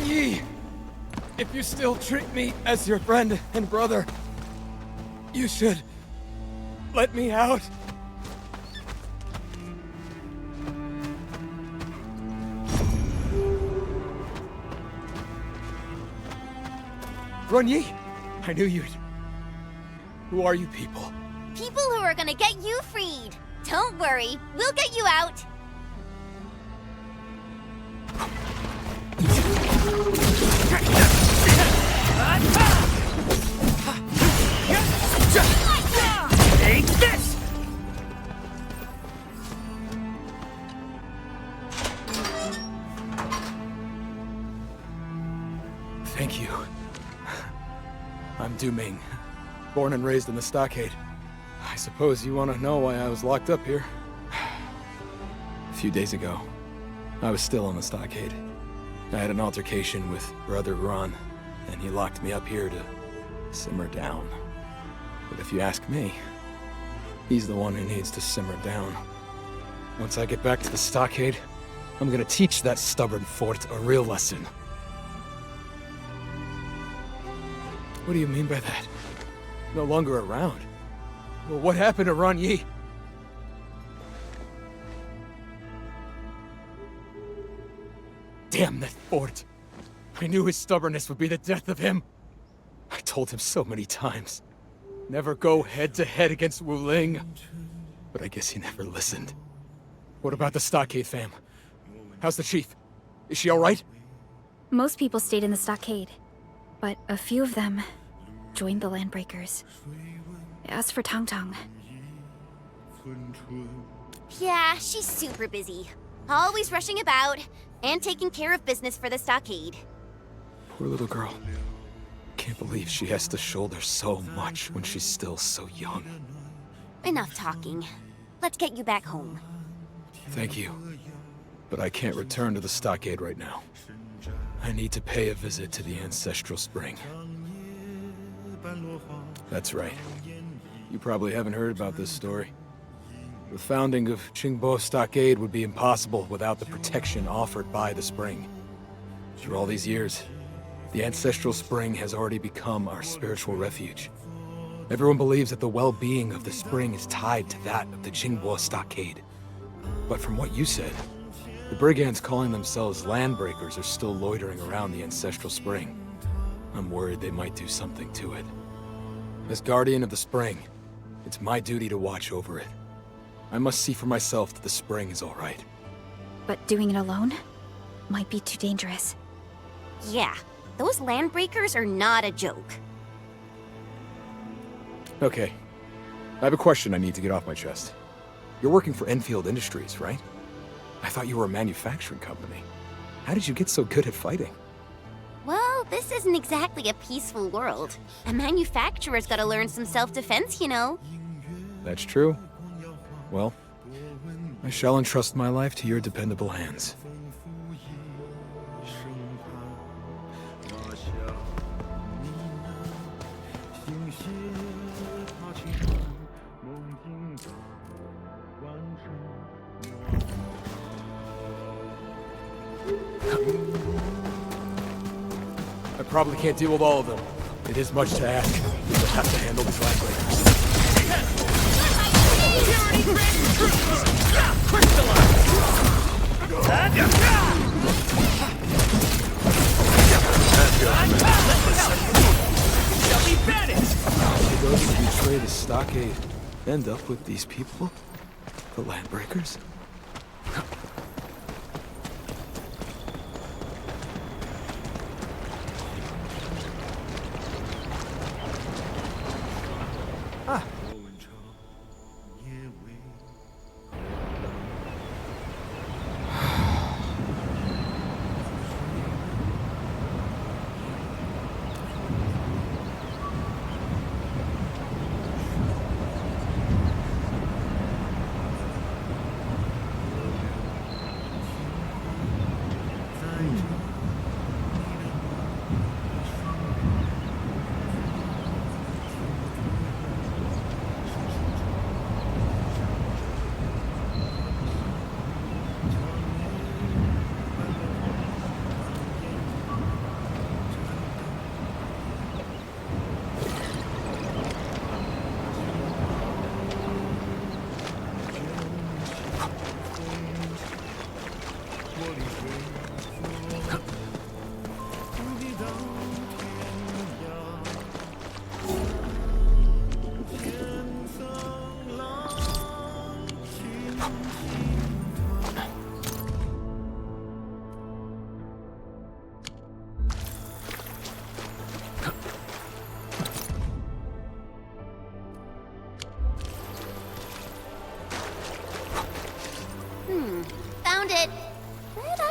Yi, if you still treat me as your friend and brother, you should let me out. Yi, I knew you'd... Who are you people? People who are gonna get you freed. Don't worry, we'll get you out. Take this! Thank you. I'm Du Ming, born and raised in the stockade. I suppose you want to know why I was locked up here. A few days ago, I was still in the stockade. I had an altercation with Brother Ron, and he locked me up here to simmer down. But if you ask me, he's the one who needs to simmer down. Once I get back to the stockade, I'm gonna teach that stubborn fort a real lesson. What do you mean by that? No longer around? Well, what happened to Yi? Damn that fort! I knew his stubbornness would be the death of him. I told him so many times. Never go head-to-head against Wu Ling. But I guess he never listened. What about the stockade fam? How's the chief? Is she alright? Most people stayed in the stockade, but a few of them joined the Landbreakers. As for Tang Tang... Yeah, she's super busy. Always rushing about, and taking care of business for the stockade. Poor little girl. Can't believe she has to shoulder so much when she's still so young. Enough talking. Let's get you back home. Thank you. But I can't return to the stockade right now. I need to pay a visit to the Ancestral Spring. That's right. You probably haven't heard about this story. The founding of Qingbo Stockade would be impossible without the protection offered by the spring. Through all these years, the Ancestral Spring has already become our spiritual refuge. Everyone believes that the well-being of the spring is tied to that of the Qingbo Stockade. But from what you said, the brigands calling themselves Landbreakers are still loitering around the Ancestral Spring. I'm worried they might do something to it. As Guardian of the Spring, it's my duty to watch over it. I must see for myself that the spring is all right. But doing it alone might be too dangerous. Yeah, those Landbreakers are not a joke. Okay. I have a question I need to get off my chest. You're working for EndField Industries, right? I thought you were a manufacturing company. How did you get so good at fighting? Well, this isn't exactly a peaceful world. A manufacturer's gotta learn some self-defense, you know. That's true. Well, I shall entrust my life to your dependable hands. I probably can't deal with all of them. It is much to ask. You'll have to handle these Landbreakers. Did those who betray the stockade end up with these people? The Landbreakers?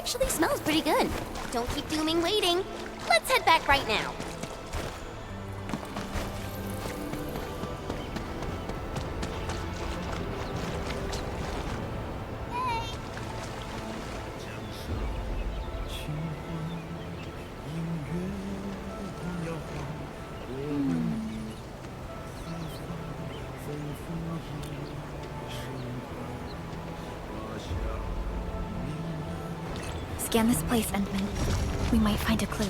actually smells pretty good. Don't keep Dooming waiting. Let's head back right now. Scan this place, Endman. We might find a clue.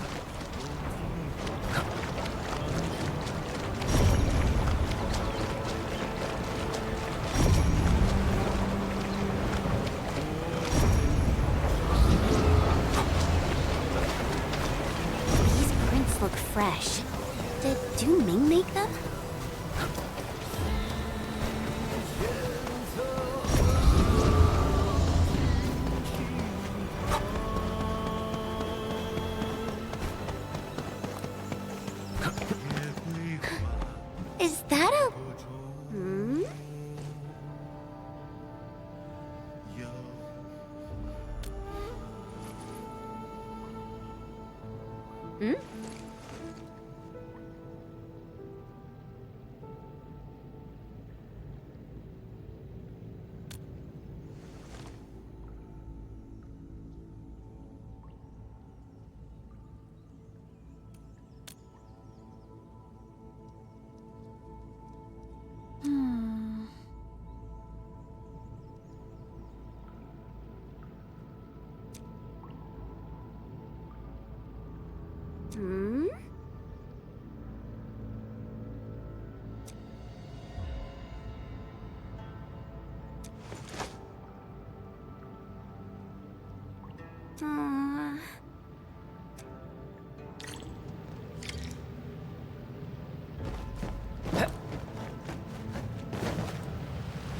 These prints look fresh. Did Dooming make them? Is that a... Hmm? Hmm? Hmm?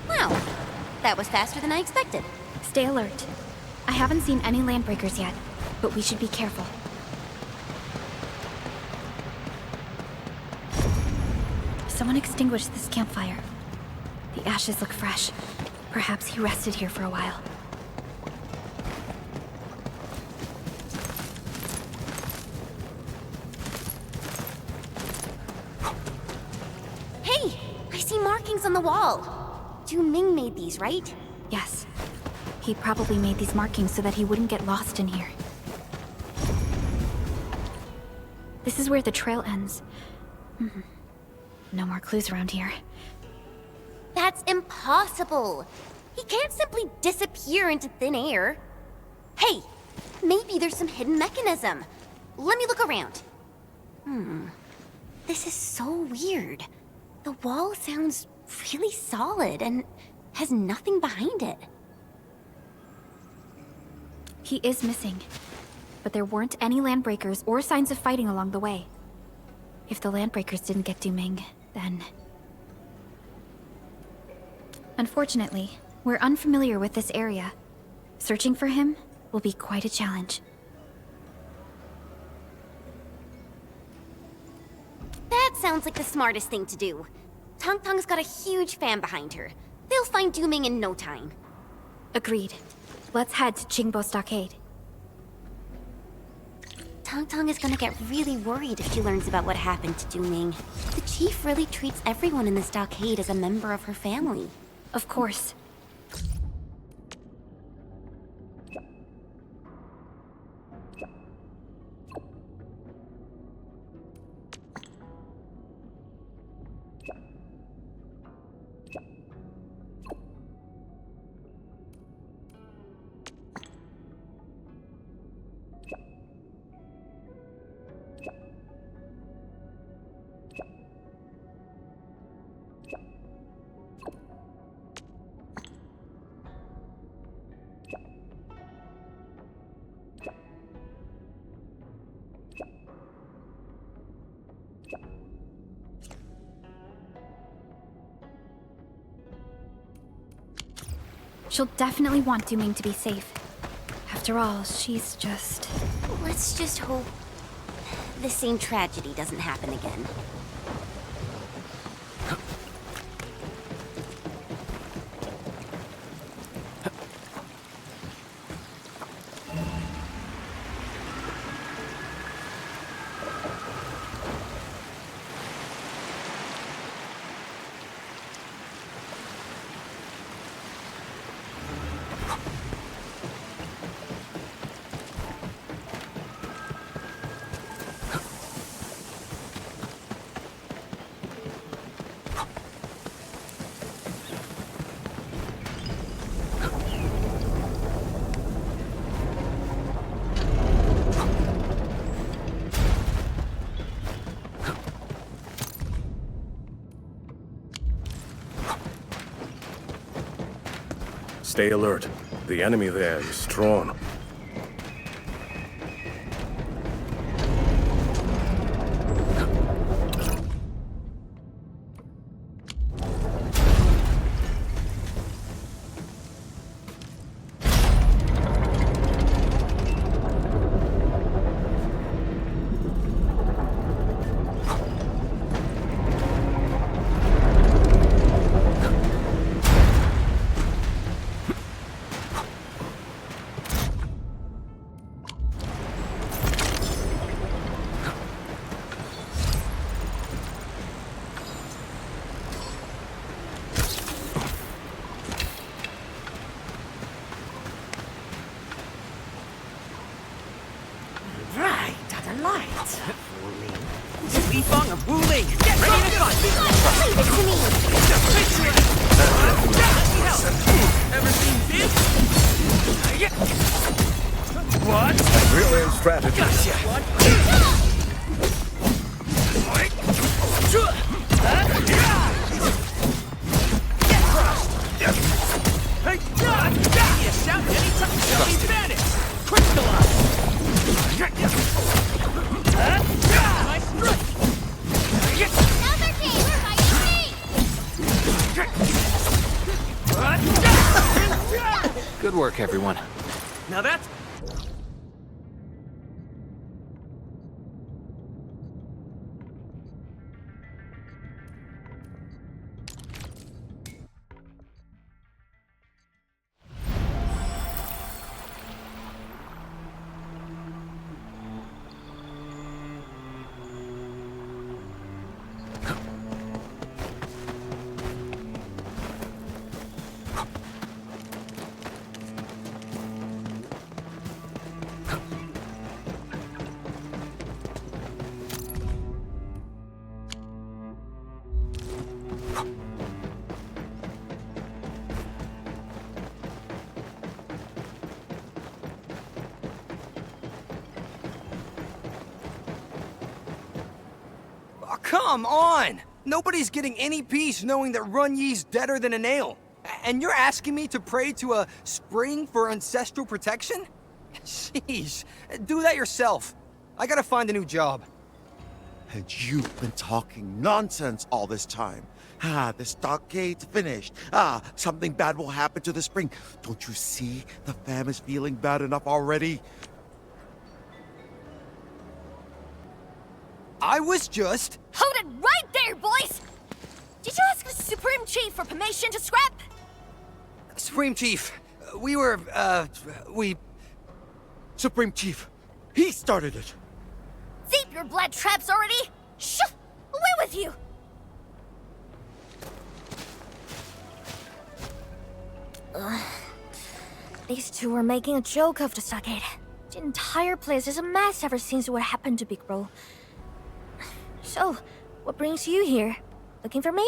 Wow, that was faster than I expected. Stay alert. I haven't seen any landbreakers yet, but we should be careful. Someone extinguished this campfire. The ashes look fresh. Perhaps he rested here for a while. Hey, I see markings on the wall. Ming made these, right? Yes. He probably made these markings so that he wouldn't get lost in here. This is where the trail ends. No more clues around here. That's impossible. He can't simply disappear into thin air. Hey, maybe there's some hidden mechanism. Let me look around. This is so weird. The wall sounds really solid and has nothing behind it. He is missing, but there weren't any landbreakers or signs of fighting along the way. If the landbreakers didn't get Dooming, then... Unfortunately, we're unfamiliar with this area. Searching for him will be quite a challenge. That sounds like the smartest thing to do. Tong Tong's got a huge fan behind her. They'll find Dooming in no time. Agreed. Let's head to Qingbo Stockade. Tong Tong is gonna get really worried if she learns about what happened to Dooming. The chief really treats everyone in the stockade as a member of her family. Of course. She'll definitely want Dooming to be safe. After all, she's just... Let's just hope the same tragedy doesn't happen again. Stay alert. The enemy there is strong. Brilliant strategy. Good work, everyone. Now that's... Come on! Nobody's getting any peace knowing that Run Ye's deader than a nail. And you're asking me to pray to a spring for ancestral protection? Jeez, do that yourself. I gotta find a new job. And you've been talking nonsense all this time. The stockade's finished. Something bad will happen to the spring. Don't you see? The fam is feeling bad enough already. I was just... Hold it right there, boys! Did you ask the Supreme Chief for permission to scrap? Supreme Chief, we... Supreme Chief, he started it. Zip your blood traps already! Shoo! Away with you! These two were making a joke of the stockade. The entire place is a mess ever since what happened to Big Bro. So, what brings you here? Looking for me?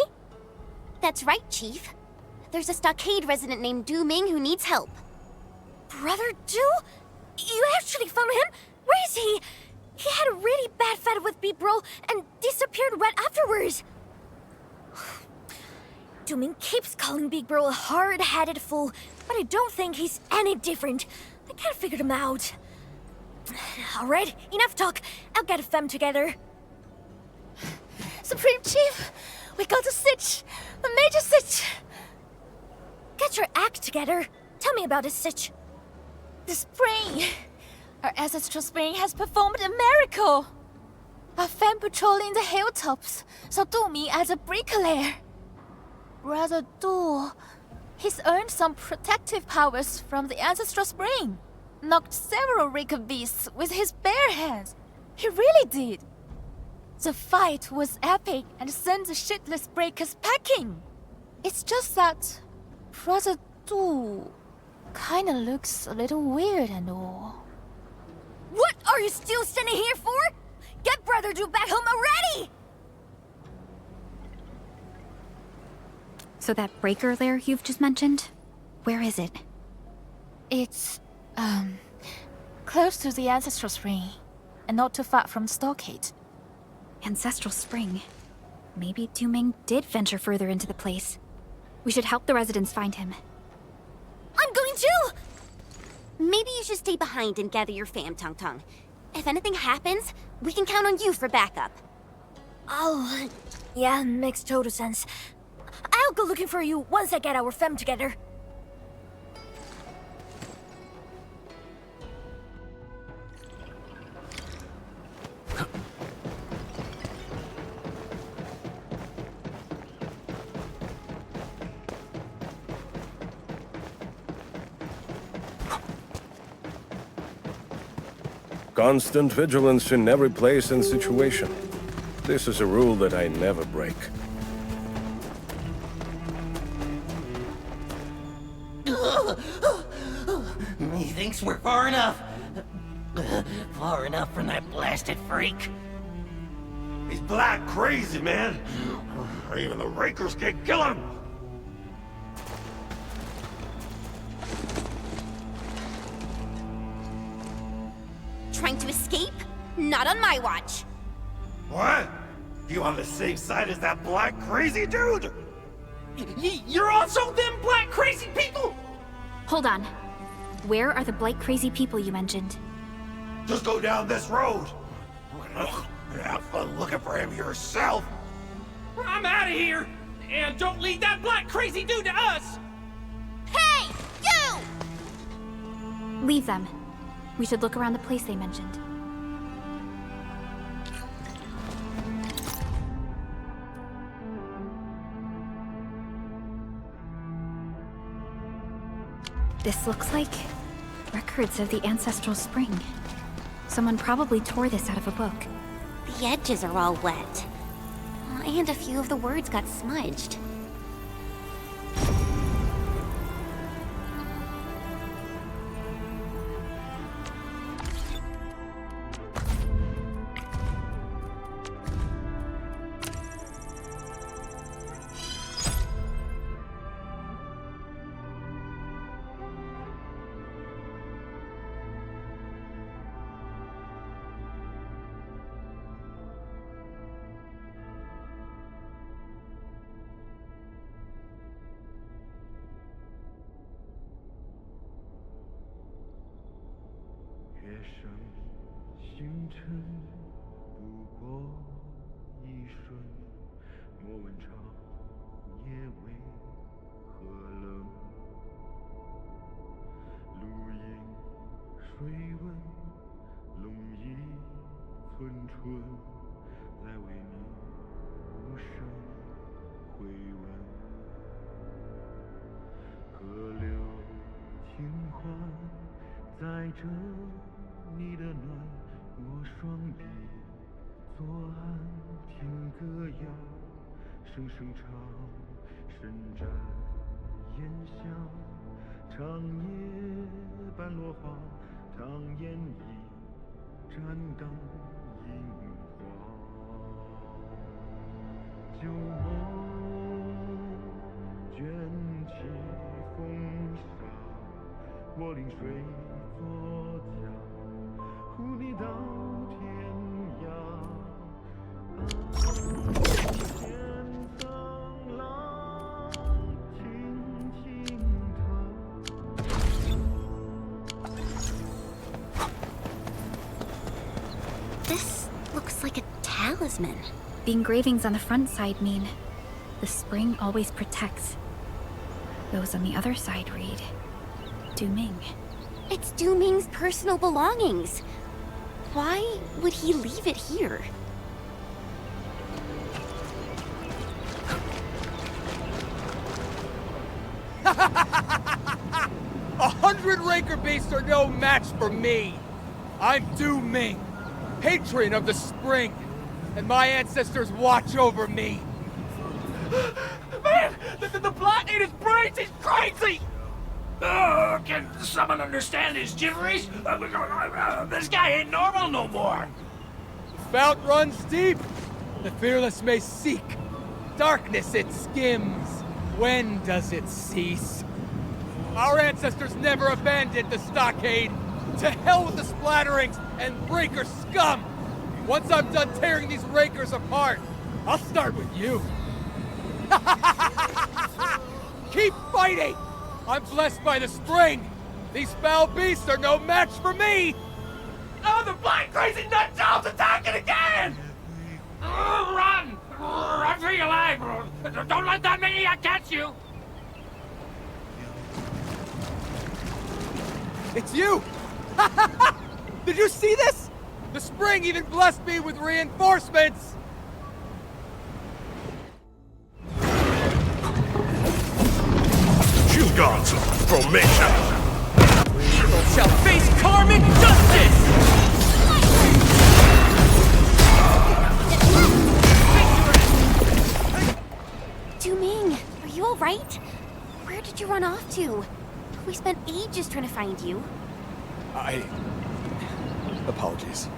That's right, Chief. There's a stockade resident named Du Ming who needs help. Brother Du? You actually found him? Where is he? He had a really bad fight with Big Bro and disappeared right afterwards. Du Ming keeps calling Big Bro a hard-headed fool, but I don't think he's any different. I can't figure him out. Alright, enough talk. I'll get them together. Supreme Chief, we got a sitch! A major sitch! Get your act together. Tell me about this sitch. The spring! Our ancestral spring has performed a miracle! Our fam patrolling the hilltops, so Du me as a bricklayer. Brother Du, he's earned some protective powers from the ancestral spring. Knocked several wicked beasts with his bare hands. He really did. The fight was epic and sent the shitless breakers packing. It's just that Brother Du kinda looks a little weird and all. What are you still standing here for? Get Brother Du back home already! So that breaker lair you've just mentioned, where is it? It's, close to the ancestral spring, and not too far from the stockade. Ancestral spring. Maybe Du Ming did venture further into the place. We should help the residents find him. too! Maybe you should stay behind and gather your fam, Tung Tung. If anything happens, we can count on you for backup. Oh, yeah, makes total sense. I'll go looking for you once I get our fam together. Constant vigilance in every place and situation. This is a rule that I never break. He thinks we're far enough. Far enough from that blasted freak. He's black crazy, man. Even the Rakers can't kill him. Trying to escape? Not on my watch. What? You on the same side as that black crazy dude? You're also them black crazy people? Hold on. Where are the blight crazy people you mentioned? Just go down this road. Have fun looking for him yourself. I'm out of here! And don't lead that black crazy dude to us! Hey! You! Leave them. We should look around the place they mentioned. This looks like records of the ancestral spring. Someone probably tore this out of a book. The edges are all wet. And a few of the words got smudged. This looks like a talisman. The engravings on the front side mean the spring always protects. Those on the other side read Du Ming. It's Du Ming's personal belongings. Why would he leave it here? A 100 Raker beasts are no match for me. I'm Du Ming, patron of the spring, and my ancestors watch over me. Man! The blight ate his brains! He's crazy! Can someone understand his gibberish? This guy ain't normal no more! Fount runs deep. The fearless may seek. Darkness it skims. When does it cease? Our ancestors never abandoned the stockade. To hell with the splatterings and Raker scum! Once I'm done tearing these Rakers apart, I'll start with you. Keep fighting! I'm blessed by the spring! These foul beasts are no match for me! Oh, the blind crazy nut job's attacking again! Run! Run for your life! Don't let that maniac catch you! It's you! Did you see this? The spring even blessed me with reinforcements! You gods, formation! Evil shall face karmic justice! Ming, are you alright? Where did you run off to? We spent ages trying to find you. Apologies.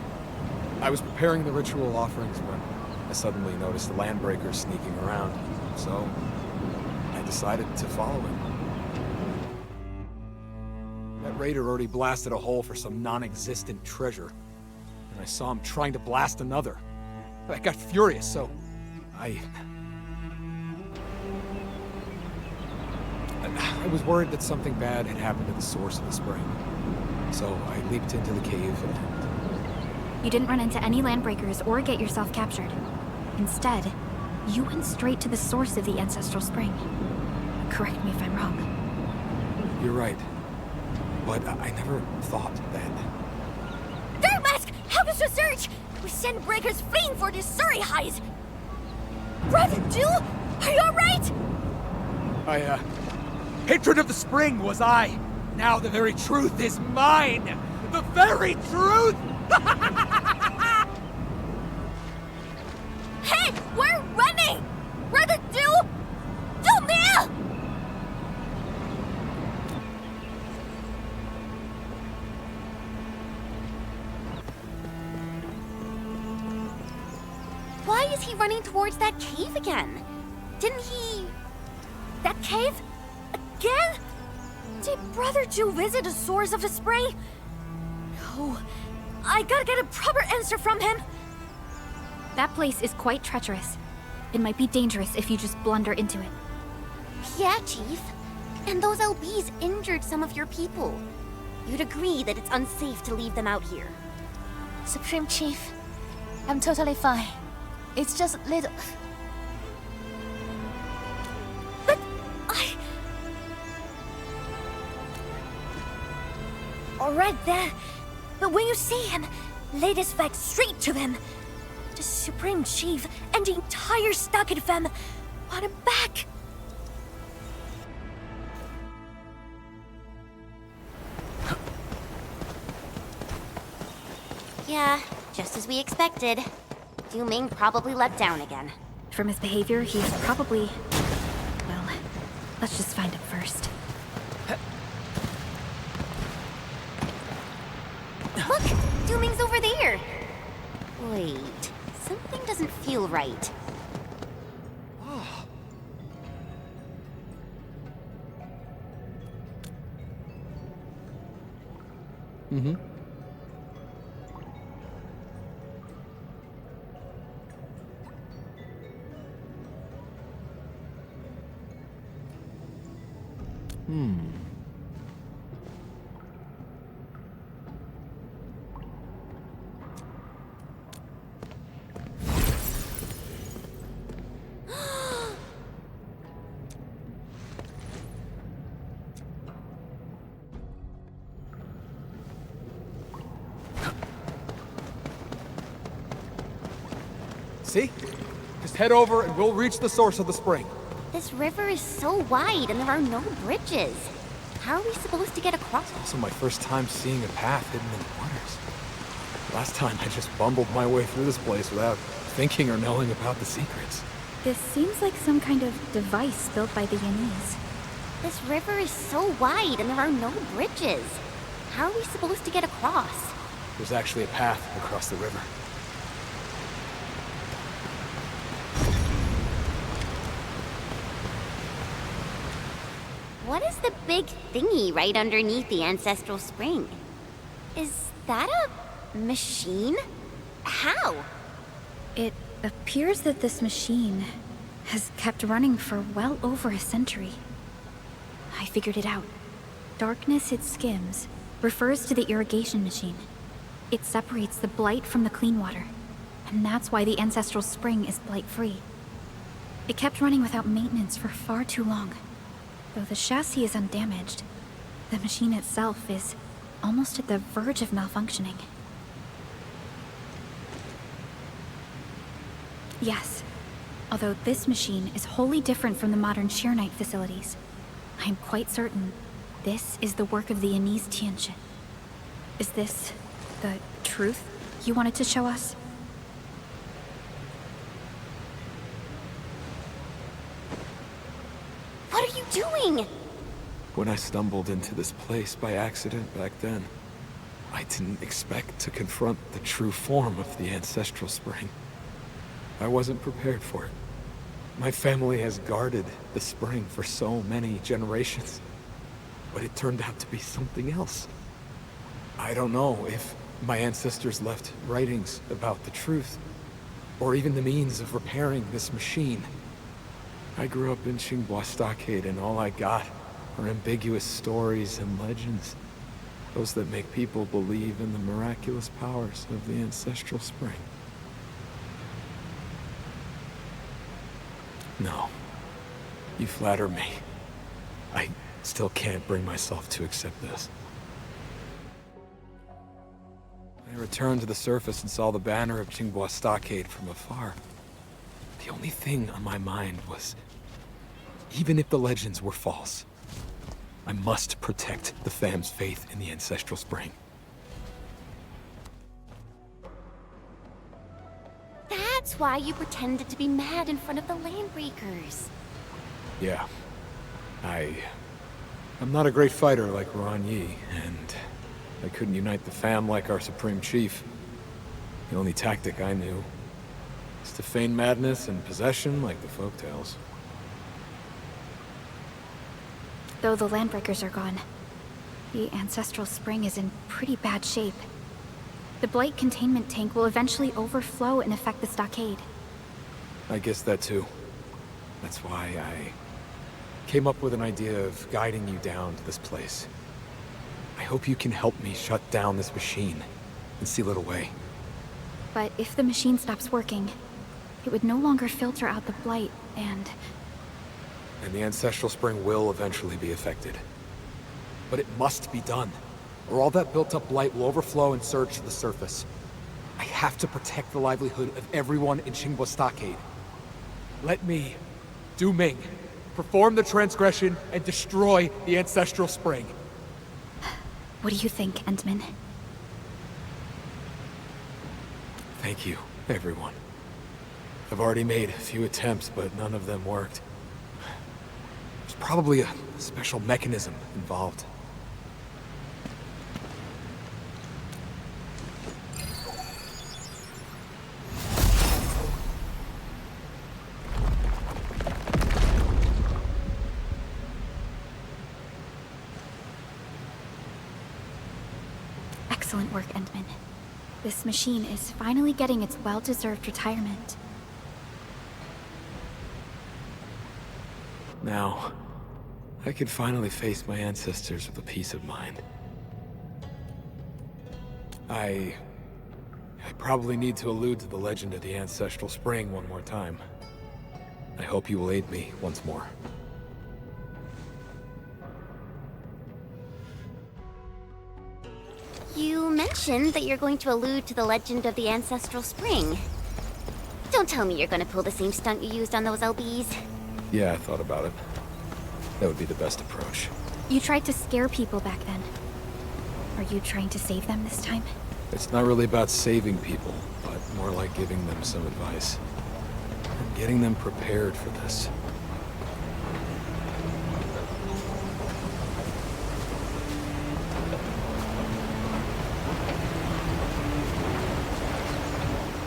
I was preparing the ritual offerings when I suddenly noticed the Landbreakers sneaking around, so I decided to follow him. That raider already blasted a hole for some non-existent treasure, and I saw him trying to blast another. I got furious, so I was worried that something bad had happened at the source of the spring. So I leaped into the cave and... You didn't run into any Landbreakers or get yourself captured. Instead, you went straight to the source of the ancestral spring. Correct me if I'm wrong. You're right. But I never thought that... Dirt Mask! Help us research! We send breakers fleeing for this Surrey highs! Brother Duel? Are you alright? Hatred of the spring was I! Now the very truth is mine! The very truth! Hey! We're running! Brother Duel! Do now! Why is he running towards that cave again? Didn't he... That cave? Again? Did Brother Jew visit the source of the spring? No. I gotta get a proper answer from him. That place is quite treacherous. It might be dangerous if you just blunder into it. Yeah, Chief. And those LBs injured some of your people. You'd agree that it's unsafe to leave them out here. Supreme Chief, I'm totally fine. It's just little... But Alright then. But when you see him, lay this fact straight to him. The Supreme Chief and the entire Stockade fam want him back. Yeah, just as we expected. Du Ming probably let down again. From his behavior, he's probably... Well, let's just find him first. Look! Du Ming's over there! Wait, something doesn't feel right. Mm-hmm. See? Just head over and we'll reach the source of the spring. This river is so wide and there are no bridges. How are we supposed to get across? It's also my first time seeing a path hidden in the waters. Last time I just bumbled my way through this place without thinking or knowing about the secrets. This seems like some kind of device built by the Yanese. This river is so wide and there are no bridges. How are we supposed to get across? There's actually a path across the river. What is the big thingy right underneath the ancestral spring? Is that a machine? How? It appears that this machine has kept running for well over a century. I figured it out. darkness it skims refers to the irrigation machine. It separates the blight from the clean water, and that's why the ancestral spring is blight-free. It kept running without maintenance for far too long. Though the chassis is undamaged, the machine itself is almost at the verge of malfunctioning. Yes, although this machine is wholly different from the modern Sheer-Knight facilities, I am quite certain this is the work of the Anise Tianxin. Is this the truth you wanted to show us? What are you doing? When I stumbled into this place by accident back then, I didn't expect to confront the true form of the ancestral spring. I wasn't prepared for it. My family has guarded the spring for so many generations, but it turned out to be something else. I don't know if my ancestors left writings about the truth, or even the means of repairing this machine. I grew up in Qinghua Stockade, and all I got are ambiguous stories and legends. Those that make people believe in the miraculous powers of the ancestral spring. No. You flatter me. I still can't bring myself to accept this. I returned to the surface and saw the banner of Qinghua Stockade from afar. The only thing on my mind was, even if the legends were false, I must protect the fam's faith in the ancestral spring. That's why you pretended to be mad in front of the Landbreakers. Yeah. I'm not a great fighter like Ron Yi, and I couldn't unite the fam like our supreme chief. The only tactic I knew is to feign madness and possession like the folktales. Though the Landbreakers are gone, the ancestral spring is in pretty bad shape. The blight containment tank will eventually overflow and affect the stockade. I guess that too. That's why I came up with an idea of guiding you down to this place. I hope you can help me shut down this machine and seal it away. But if the machine stops working, it would no longer filter out the blight, and the ancestral spring will eventually be affected. But it must be done, or all that built-up blight will overflow and surge to the surface. I have to protect the livelihood of everyone in Qinghua Stockade. Let me, Du Ming, perform the transgression and destroy the ancestral spring. what do you think, Endman? Thank you, everyone. I've already made a few attempts, but none of them worked. There's probably a special mechanism involved. Excellent work, Endman. This machine is finally getting its well-deserved retirement. Now, I can finally face my ancestors with a peace of mind. I probably need to allude to the legend of the ancestral spring one more time. I hope you will aid me once more. You mentioned that you're going to allude to the legend of the ancestral spring. Don't tell me you're going to pull the same stunt you used on those LBs. Yeah, I thought about it. That would be the best approach. You tried to scare people back then. Are you trying to save them this time? It's not really about saving people, but more like giving them some advice. And getting them prepared for this.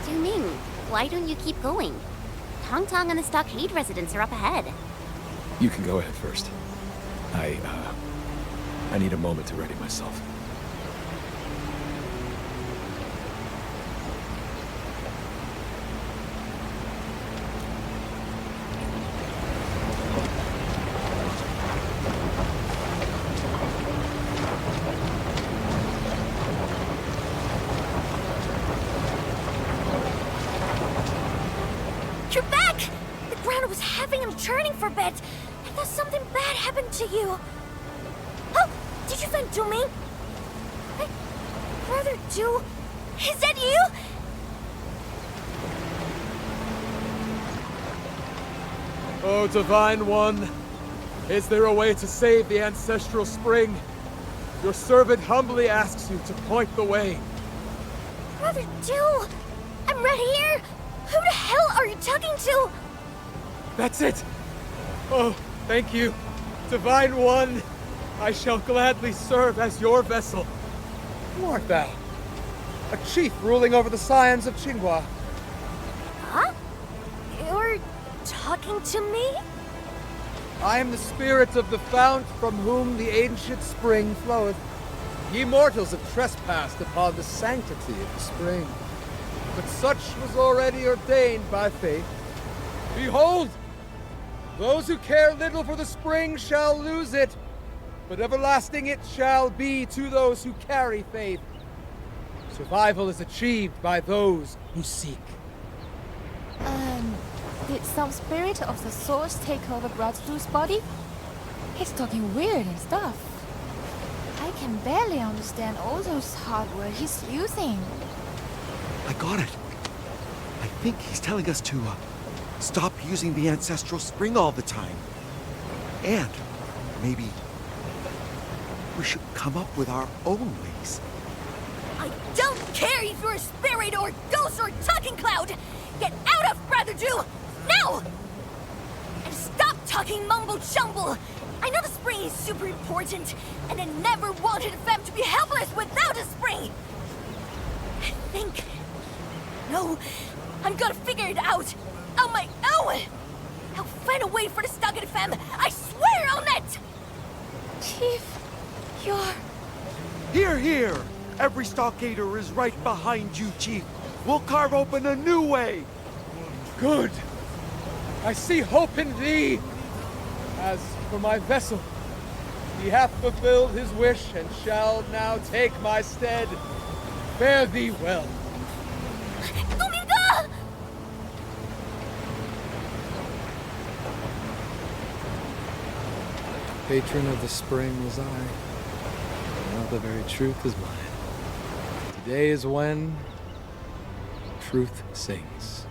Du Ming, why don't you keep going? Tong Tong and the Stockade residents are up ahead. You can go ahead first. I need a moment to ready myself. him churning for a bit. I thought something bad happened to you. Oh, did you vent to me? Brother Do, is that you? Oh, Divine One, is there a way to save the Ancestral Spring? Your servant humbly asks you to point the way. Brother Do, I'm right here. Who the hell are you talking to? That's it! Oh, thank you. Divine One, I shall gladly serve as your vessel. Who art thou? A chief ruling over the scions of Qinghua. Huh? You're talking to me? I am the spirit of the fount from whom the ancient spring floweth. Ye mortals have trespassed upon the sanctity of the spring, but such was already ordained by fate. Behold! Those who care little for the spring shall lose it, but everlasting it shall be to those who carry faith. Survival is achieved by those who seek. Did some spirit of the source take over Bradley's body? He's talking weird and stuff. I can barely understand all those hardware he's using. I got it. I think he's telling us to stop using the Ancestral Spring all the time. And maybe we should come up with our own ways. I don't care if you're a spirit or ghost or talking cloud! Get out of Brother Do! Now! And stop talking mumble-jumble! I know the spring is super important, and I never wanted them to be helpless without a spring! I think... No, I'm gonna figure it out! On my own! I'll find a way for the Stockade fam! I swear on it! Chief, you're... Here, here! Every stockader is right behind you, Chief. We'll carve open a new way! Good! I see hope in thee! As for my vessel, he hath fulfilled his wish and shall now take my stead. Fare thee well. Dominga! Patron of the spring was I. Now the very truth is mine. Today is when truth sings.